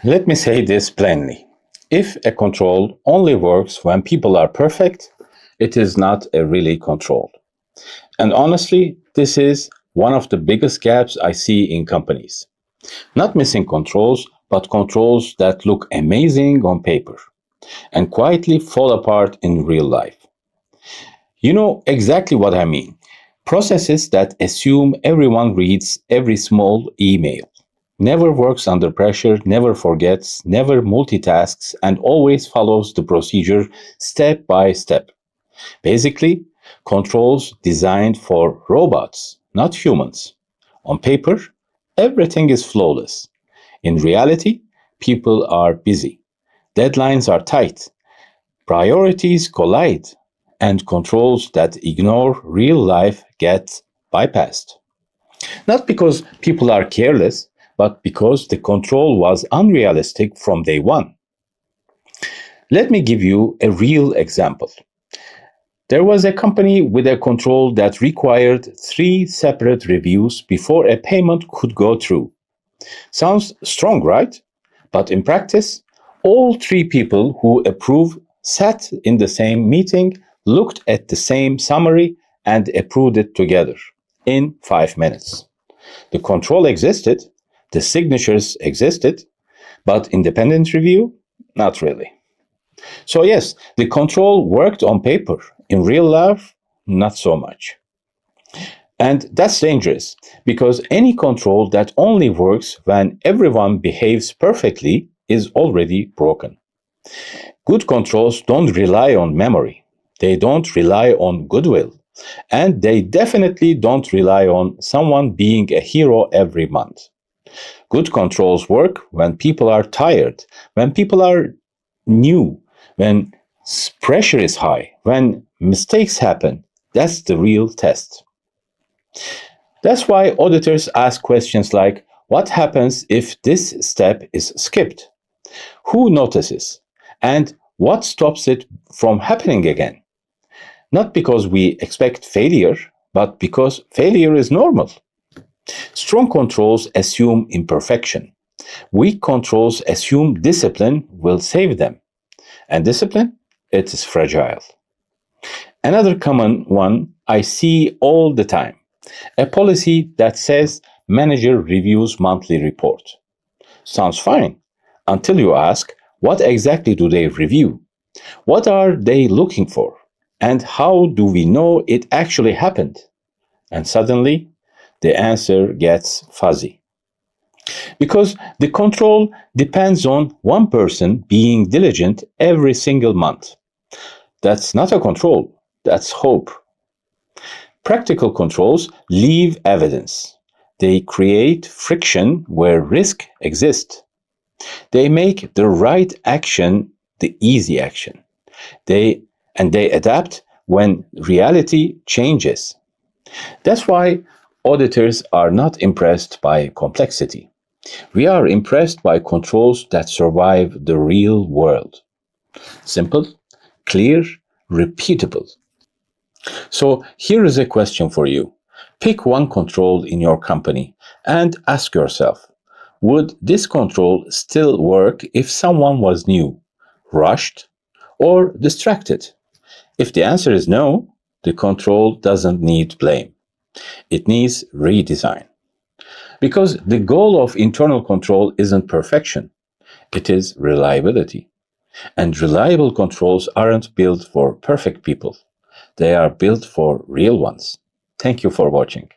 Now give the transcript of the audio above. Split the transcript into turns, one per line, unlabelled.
Let me say this plainly. If a control only works when people are perfect, it is not a really control. And honestly, this is one of the biggest gaps I see in companies. Not missing controls, but controls that look amazing on paper and quietly fall apart in real life. You know exactly what I mean. Processes that assume everyone reads every small email, never works under pressure, never forgets, never multitasks, and always follows the procedure step by step. Basically, controls designed for robots, not humans. On paper, everything is flawless. In reality, people are busy, deadlines are tight, priorities collide, and controls that ignore real life get bypassed. Not because people are careless, but because the control was unrealistic from day one. Let me give you a real example. There was a company with a control that required 3 separate reviews before a payment could go through. Sounds strong, right? But in practice, all 3 people who approve sat in the same meeting, looked at the same summary, and approved it together in 5 minutes. The control existed, the signatures existed, but independent review? Not really. So yes, the control worked on paper. In real life, not so much. And that's dangerous because any control that only works when everyone behaves perfectly is already broken. Good controls don't rely on memory. They don't rely on goodwill. And they definitely don't rely on someone being a hero every month. Good controls work when people are tired, when people are new, when pressure is high, when mistakes happen. That's the real test. That's why auditors ask questions like, what happens if this step is skipped? Who notices? And what stops it from happening again? Not because we expect failure, but because failure is normal. Strong controls assume imperfection. Weak controls assume discipline will save them. And discipline, it is fragile. Another common one I see all the time. A policy that says manager reviews monthly report. Sounds fine until you ask, what exactly do they review? What are they looking for? And how do we know it actually happened? And suddenly, the answer gets fuzzy. Because the control depends on one person being diligent every single month. That's not a control, that's hope. Practical controls leave evidence. They create friction where risk exists. They make the right action the easy action. They adapt when reality changes. That's why auditors are not impressed by complexity. We are impressed by controls that survive the real world. Simple, clear, repeatable. So here is a question for you. Pick one control in your company and ask yourself, would this control still work if someone was new, rushed, or distracted? If the answer is no, the control doesn't need blame. It needs redesign. Because the goal of internal control isn't perfection, it is reliability. And reliable controls aren't built for perfect people. They are built for real ones. Thank you for watching.